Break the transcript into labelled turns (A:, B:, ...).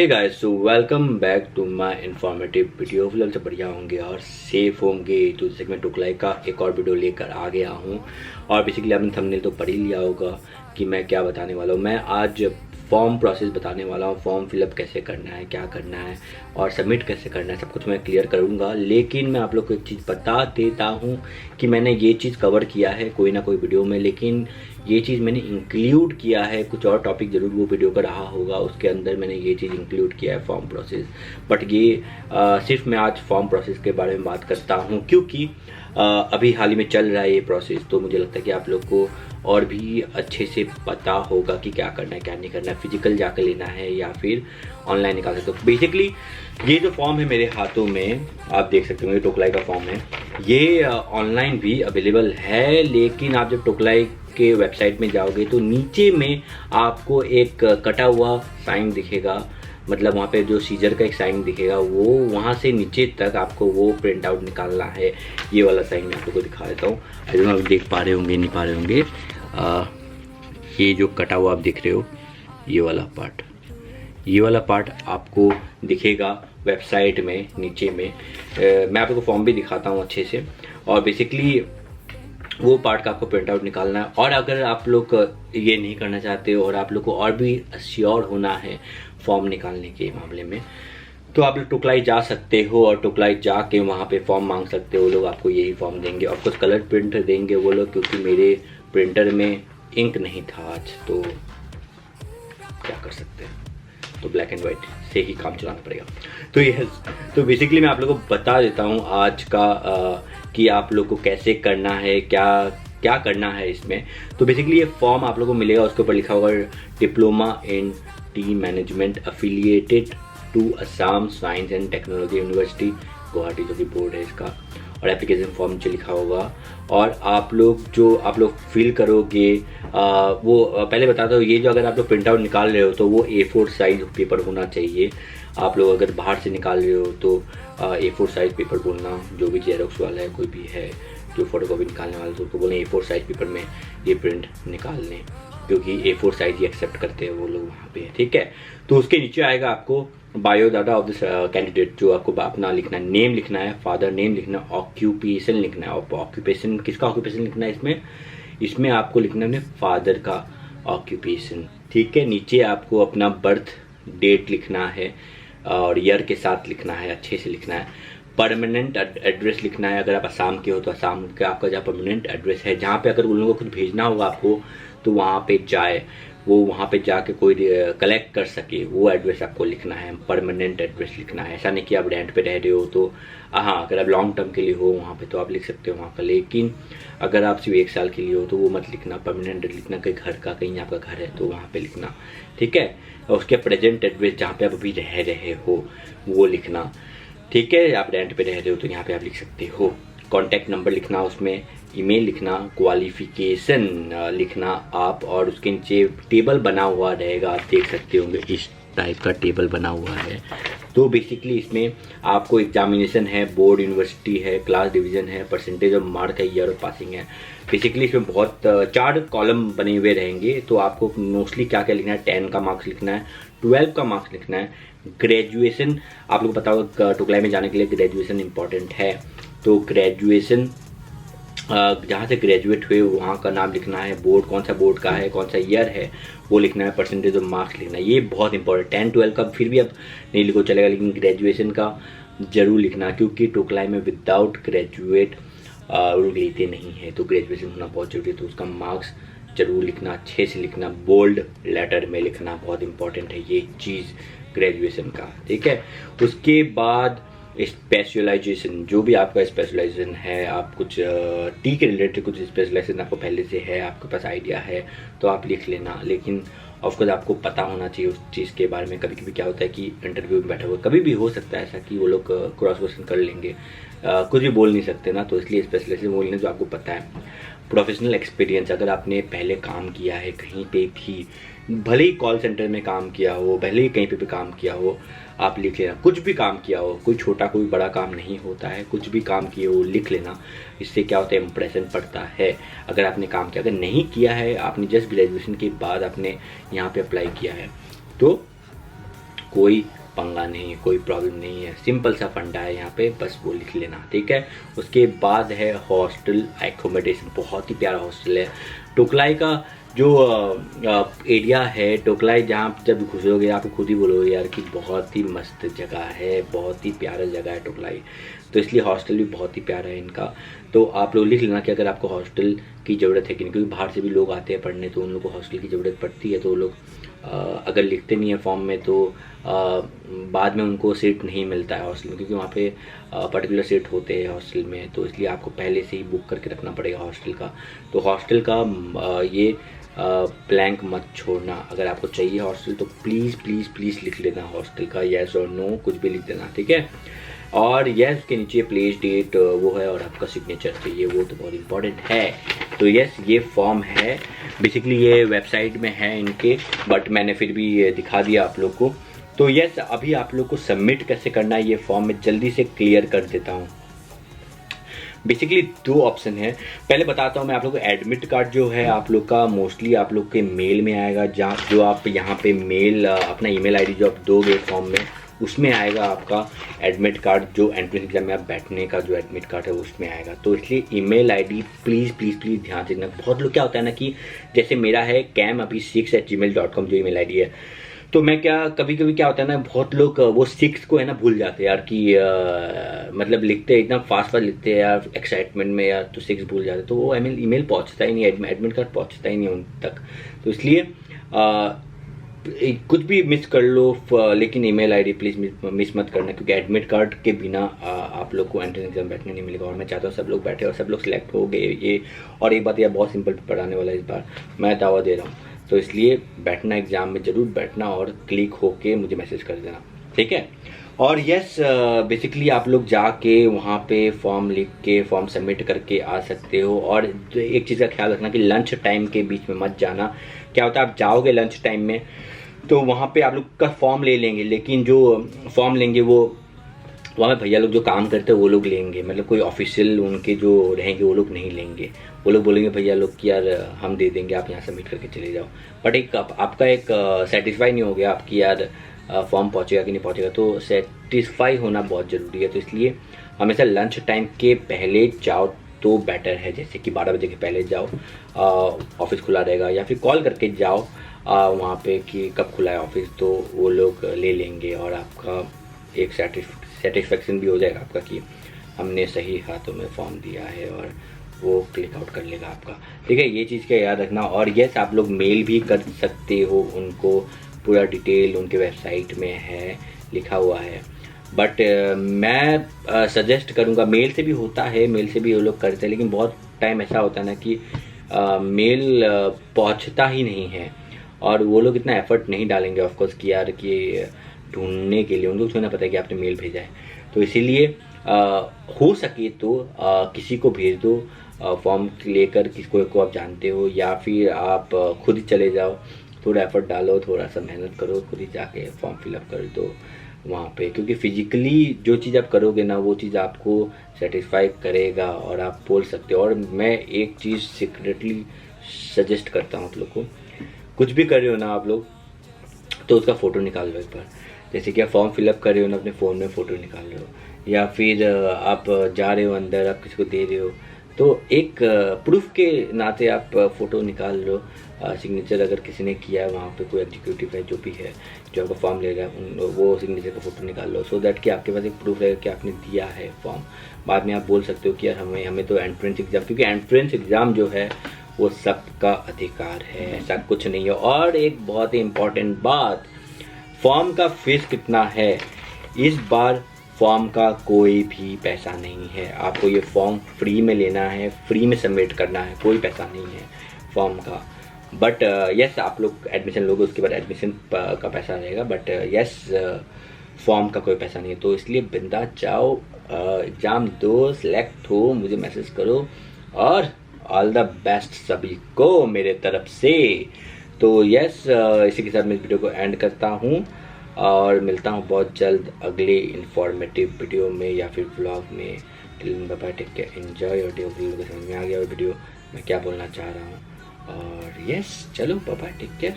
A: Hey guys, so welcome back to my informative video. फिलहाल से बढ़िया होंगे और सेफ होंगे। तो जैसे कि मैं टुकलाई का एक और वीडियो लेकर आ गया हूँ और बेसिकली आपने थंबनेल तो पढ़ ही लिया होगा कि मैं क्या बताने वाला हूँ। मैं आज फॉर्म प्रोसेस बताने वाला हूँ। फॉर्म फिलअप कैसे करना है, क्या करना है और सबमिट कैसे करना है, सब कुछ मैं क्लियर करूँगा। लेकिन मैं आप लोग को एक चीज़ बता देता हूँ कि मैंने ये चीज़ कवर किया है कोई ना कोई वीडियो में, लेकिन ये चीज़ मैंने इंक्लूड किया है। कुछ और टॉपिक ज़रूर वो वीडियो का रहा होगा, उसके अंदर मैंने ये चीज़ इंक्लूड किया है फॉर्म प्रोसेस। बट ये सिर्फ मैं आज फॉर्म प्रोसेस के बारे में बात करता हूँ क्योंकि अभी हाल ही में चल रहा है ये प्रोसेस। तो मुझे लगता है कि आप लोग को और भी अच्छे से पता होगा कि क्या करना है क्या नहीं करना है, फिजिकल जाकर लेना है या फिर ऑनलाइन निकाल सकते हो। बेसिकली ये जो फॉर्म है मेरे हाथों में, आप देख सकते हो, ये टोकलाई का फॉर्म है। ये ऑनलाइन भी अवेलेबल है, लेकिन आप जब टोकलाई के वेबसाइट में जाओगे तो नीचे में आपको एक कटा हुआ साइन दिखेगा, मतलब वहाँ पे जो सीजर का एक साइन दिखेगा, वो वहाँ से नीचे तक आपको वो प्रिंट आउट निकालना है। ये वाला साइन मैं आप लोगों को दिखा देता हूँ। आई डोंट नो आप देख पा रहे होंगे नहीं पा रहे होंगे। ये जो कटा हुआ आप देख रहे हो, ये वाला पार्ट आपको दिखेगा वेबसाइट में नीचे में। मैं आप लोगों को फॉर्म भी दिखाता हूँ अच्छे से। और बेसिकली वो पार्ट का आपको प्रिंट आउट निकालना है। और अगर आप लोग ये नहीं करना चाहते और आप लोग को और भी श्योर होना है फॉर्म निकालने के मामले में, तो आप लोग टुकलाई जा सकते हो और टुकलाई जाके वहाँ पे फॉर्म मांग सकते हो। वो लोग आपको यही फॉर्म देंगे और कुछ कलर प्रिंट देंगे वो लोग, क्योंकि मेरे प्रिंटर में इंक नहीं था आज, तो क्या कर सकते हैं, तो ब्लैक एंड वाइट से ही काम चलाना पड़ेगा। तो ये तो बेसिकली मैं आप लोगों को बता देता हूँ आज का कि आप लोग को कैसे करना है, क्या करना है इसमें। तो बेसिकली ये फॉर्म आप लोगों को मिलेगा, उसके ऊपर लिखा होगा diploma in tea management affiliated to Assam science and technology university Guwahati, जो कि बोर्ड है इसका। और एप्लीकेशन फॉर्म नीचे लिखा होगा। और आप लोग फिल करोगे, वो पहले बताता हूँ, ये जो अगर आप लोग प्रिंट आउट निकाल रहे हो तो वो A4 साइज पेपर होना चाहिए। आप लोग अगर बाहर से निकाल रहे हो तो A4 साइज पेपर बोलना, जो भी जेरोक्स वाला है कोई भी है जो फोटोकॉपी निकालने वाला, तो बोलें A4 साइज पेपर में ये प्रिंट निकाल लें, क्योंकि A4 साइज ही एक्सेप्ट करते हैं वो लोग वहाँ पे, ठीक है। तो उसके नीचे आएगा आपको बायोडाटा ऑफ दिस कैंडिडेट, जो आपको अपना लिखना है, नेम लिखना है, फादर नेम लिखना है, ऑक्यूपेशन लिखना है। और ऑक्यूपेशन किसका ऑक्यूपेशन लिखना है इसमें आपको लिखना है फादर का ऑक्यूपेशन, ठीक है। नीचे आपको अपना बर्थ डेट लिखना है और ईयर के साथ लिखना है, अच्छे से लिखना है। परमानेंट एड्रेस लिखना है, अगर आप असम के हो तो असम का आपका जहाँ परमानेंट एड्रेस है, जहाँ पे अगर उन लोगों को कुछ भेजना होगा आपको तो वहाँ पे जाए, वो वहाँ पे जाके कोई कलेक्ट कर सके, वो एड्रेस आपको लिखना है, परमानेंट एड्रेस लिखना है। ऐसा नहीं कि आप रेंट पे रह रहे हो तो हाँ, अगर आप लॉन्ग टर्म के लिए हो वहाँ पे तो आप लिख सकते हो वहाँ का, लेकिन अगर आप सिर्फ 1 साल के लिए हो तो वो मत लिखना। परमानेंट लिखना, कहीं घर का, कहीं आपका घर है तो वहाँ पे लिखना, ठीक है। और उसके प्रेजेंट एड्रेस जहाँ पे आप अभी रह रहे हो वो लिखना, ठीक है। आप रेंट पे रह रहे हो तो यहाँ पे आप लिख सकते हो। कॉन्टैक्ट नंबर लिखना, उसमें ईमेल लिखना, क्वालिफिकेशन लिखना आप, और उसके नीचे टेबल बना हुआ रहेगा, आप देख सकते होंगे इस टाइप का टेबल बना हुआ है। तो बेसिकली इसमें आपको एग्जामिनेशन है, बोर्ड यूनिवर्सिटी है, क्लास डिवीजन है, परसेंटेज ऑफ मार्क है, ईयर ऑफ पासिंग है। बेसिकली इसमें बहुत 4 कॉलम बने हुए रहेंगे। तो आपको मोस्टली क्या क्या लिखना है, 10 का मार्क्स लिखना है, 12 का मार्क्स लिखना है, ग्रेजुएशन, आप लोग को पता होगा टुकलाई में जाने के लिए ग्रेजुएशन इंपॉर्टेंट है। तो ग्रेजुएशन जहाँ से ग्रेजुएट हुए वहाँ का नाम लिखना है, बोर्ड कौन सा बोर्ड का है, कौन सा ईयर है वो लिखना है, परसेंटेज ऑफ मार्क्स लिखना है। ये बहुत इंपॉर्टेंट, 10-12 का फिर भी अब नहीं लिखो चलेगा, लेकिन ग्रेजुएशन का जरूर लिखना, क्योंकि टुकलाई में विदाउट ग्रेजुएट लोग लेते नहीं है। तो ग्रेजुएशन होना बहुत जरूरी है, तो उसका मार्क्स जरूर लिखना, अच्छे से लिखना, बोल्ड लेटर में लिखना, बहुत इंपॉर्टेंट है ये चीज़ ग्रेजुएशन का, ठीक है। उसके बाद स्पेशलाइजेशन, जो भी आपका स्पेशलाइजेशन है, आप कुछ टी के रिलेटेड कुछ स्पेशलाइजेशन आपको पहले से है, आपके पास आइडिया है तो आप लिख लेना, लेकिन ऑफकोर्स आपको पता होना चाहिए उस चीज़ के बारे में। कभी कभी क्या होता है कि इंटरव्यू में बैठा हुआ, कभी भी हो सकता है ऐसा कि वो लोग क्रॉस क्वेश्चन कर लेंगे, कुछ भी बोल नहीं सकते ना, तो इसलिए स्पेशलाइजेशन बोलने जो आपको पता है। प्रोफेशनल एक्सपीरियंस, अगर आपने पहले काम किया है कहीं पे भी, भले ही कॉल सेंटर में काम किया हो, भले ही कहीं पे भी काम किया हो, आप लिख लेना। कुछ भी काम किया हो, कोई छोटा कोई बड़ा काम नहीं होता है, कुछ भी काम किए हो लिख लेना। इससे क्या होता है, इंप्रेशन पड़ता है अगर आपने काम किया। अगर नहीं किया है, आपने जस्ट ग्रेजुएशन के बाद आपने यहाँ पे अप्लाई किया है, तो कोई पंगा नहीं है, कोई प्रॉब्लम नहीं है, सिंपल सा फंडा है यहाँ पे, बस वो लिख लेना, ठीक है। उसके बाद है हॉस्टल एकोमोडेशन, बहुत ही प्यारा हॉस्टल है। टोकलाई का जो एरिया है, टोकलाई जहाँ जब घुसोगे आप खुद ही बोलोगे यार कि बहुत ही मस्त जगह है, बहुत ही प्यारा जगह है टोकलाई। तो इसलिए हॉस्टल भी बहुत ही प्यारा है इनका। तो आप लोग लिख लेना कि अगर आपको हॉस्टल की ज़रूरत है कि नहीं, क्योंकि बाहर से भी लोग आते हैं पढ़ने, तो उन लोग को हॉस्टल की ज़रूरत पड़ती है। तो वो लोग अगर लिखते नहीं है फॉर्म में तो बाद में उनको सीट नहीं मिलता है हॉस्टल में, क्योंकि वहाँ पे पर्टिकुलर सीट होते हैं हॉस्टल में। तो इसलिए आपको पहले से ही बुक करके रखना पड़ेगा हॉस्टल का। तो हॉस्टल का ये ब्लैंक मत छोड़ना। अगर आपको चाहिए हॉस्टल तो प्लीज़ प्लीज़ प्लीज़ लिख लेना हॉस्टल का येस और नो, कुछ भी लिख देना, ठीक है। और यस के नीचे प्लेस डेट वो है, और आपका सिग्नेचर चाहिए, वो तो बहुत इंपॉर्टेंट है। तो यस ये फॉर्म है, बेसिकली ये वेबसाइट में है इनके, बट मैंने फिर भी ये दिखा दिया आप लोग को। तो यस अभी आप लोग को सबमिट कैसे करना है ये फॉर्म मैं जल्दी से क्लियर कर देता हूँ। बेसिकली 2 ऑप्शन है, पहले बताता हूँ मैं आप लोग को। एडमिट कार्ड जो है आप लोग का मोस्टली आप लोग के मेल में आएगा, जहाँ जो आप यहाँ पे मेल अपना ईमेल आईडी जो आप दोगे फॉर्म में, उसमें आएगा आपका एडमिट कार्ड। जो एंट्रेंस एग्जाम में आप बैठने का जो एडमिट कार्ड है उसमें आएगा। तो इसलिए email ID please please please ध्यान से देना। बहुत लोग क्या होता है ना कि जैसे मेरा है camabhi6@gmail.com जो ईमेल आईडी है, तो मैं क्या कभी कभी क्या होता है ना, बहुत लोग वो 6 को है ना भूल जाते हैं यार कि मतलब लिखते हैं एकदम फास्ट लिखते हैं यार एक्साइटमेंट में यार, तो 6 भूल जाते, तो वो ईमेल पहुंचता ही नहीं, एडमिट कार्ड पहुंचता ही नहीं उन तक। तो इसलिए कुछ भी मिस कर लो लेकिन ईमेल आईडी प्लीज़ मिस मत करना, क्योंकि एडमिट कार्ड के बिना आप लोग को एंट्रेंस एग्जाम बैठने नहीं मिलेगा। और मैं चाहता हूँ सब लोग बैठे और सब लोग सिलेक्ट हो गए ये। और एक बात यह बहुत सिंपल पढ़ाने वाला है इस बार, मैं दावा दे रहा हूँ। तो इसलिए बैठना, एग्जाम में ज़रूर बैठना और क्लिक होके मुझे मैसेज कर देना, ठीक है। और यस बेसिकली आप लोग जाके वहाँ पे फॉर्म लिख के फॉर्म सबमिट करके आ सकते हो। और एक चीज़ का ख्याल रखना कि लंच टाइम के बीच में मत जाना। क्या होता है आप जाओगे लंच टाइम में तो वहाँ पे आप लोग का फॉर्म ले लेंगे, लेकिन जो फॉर्म लेंगे वो वहाँ पे भैया लोग जो काम करते हैं वो लोग लेंगे, मतलब कोई ऑफिशियल उनके जो रहेंगे वो लोग नहीं लेंगे। वो लोग बोलेंगे भैया लोग कि यार हम दे देंगे, आप यहाँ सबमिट करके चले जाओ। बट एक आपका एक सेटिस्फाई नहीं हो गया आपकी यार फॉर्म पहुँचेगा कि नहीं पहुँचेगा, तो सेटिस्फाई होना बहुत ज़रूरी है। तो इसलिए हमेशा लंच टाइम के पहले जाओ तो बेटर है। जैसे कि 12 बजे के पहले जाओ, ऑफिस खुला रहेगा, या फिर कॉल करके जाओ वहाँ पे कि कब खुला है ऑफिस, तो वो लोग ले लेंगे और आपका एक सेटिस्फेक्शन भी हो जाएगा आपका कि हमने सही हाथों में फॉर्म दिया है, और वो क्लिक आउट कर लेगा आपका, ठीक है। ये चीज़ का याद रखना। और यस आप लोग मेल भी कर सकते हो उनको, पूरा डिटेल उनके वेबसाइट में है लिखा हुआ है। बट मैं सजेस्ट करूँगा, मेल से भी होता है, मेल से भी वो लोग करते हैं, लेकिन बहुत टाइम ऐसा होता है ना कि मेल पहुँचता ही नहीं है, और वो लोग इतना एफर्ट नहीं डालेंगे ऑफकोर्स कि यार कि ढूंढने के लिए, उनको थोड़ा ना पता है कि आपने मेल भेजा है। तो इसीलिए हो सके तो किसी को भेज दो फॉर्म लेकर, किसको को आप जानते हो, या फिर आप खुद ही चले जाओ, थोड़ा एफर्ट डालो, थोड़ा सा मेहनत करो, खुद ही जाके फॉर्म फिलअप कर दो वहाँ पे। क्योंकि फिजिकली जो चीज़ आप करोगे ना वो चीज़ आपको सेटिस्फाई करेगा और आप बोल सकते हो। और मैं एक चीज़ सीक्रेटली सजेस्ट करता हूँ आप लोग को, कुछ भी कर रहे हो ना आप लोग तो उसका फ़ोटो निकाल लो एक बार। जैसे कि आप फॉर्म फिलअप कर रहे हो ना, अपने फ़ोन में फ़ोटो निकाल रहे हो, या फिर आप जा रहे हो अंदर, आप किसी को दे रहे हो, तो एक प्रूफ के नाते आप फ़ोटो निकाल लो। सिग्नेचर अगर किसी ने किया है वहाँ पे, कोई एग्जीक्यूटिव है जो भी है जो आपका फॉर्म ले रहा है, वो सिग्नेचर का फ़ोटो निकाल लो, सो दैट कि आपके पास एक प्रूफ रहेगा कि आपने दिया है फॉर्म। बाद में आप बोल सकते हो कि यार हमें तो एंट्रेंस एग्ज़ाम, क्योंकि एंट्रेंस एग्ज़ाम जो है वो सबका अधिकार है, ऐसा कुछ नहीं है। और एक बहुत ही इम्पॉर्टेंट बात, फॉर्म का फीस कितना है इस बार? फॉर्म का कोई भी पैसा नहीं है, आपको ये फॉर्म फ्री में लेना है, फ्री में सबमिट करना है, कोई पैसा नहीं है फॉर्म का। बट यस आप लोग एडमिशन लोगे उसके बाद एडमिशन का पैसा रहेगा, बट यस फॉर्म का कोई पैसा नहीं है। तो इसलिए बिंदास जाओ, एग्ज़ाम दो, सिलेक्ट हो, मुझे मैसेज करो, और ऑल द बेस्ट सभी को मेरे तरफ से। तो यस इसी के साथ मैं इस वीडियो को एंड करता हूँ, और मिलता हूँ बहुत जल्द अगले इन्फॉर्मेटिव वीडियो में या फिर व्लॉग में। Till then bye bye, take care, enjoy your day. लोगों को समझ में आ गया वो वीडियो मैं क्या बोलना चाह रहा हूँ। और यस चलो बाय बाय, टेक केयर।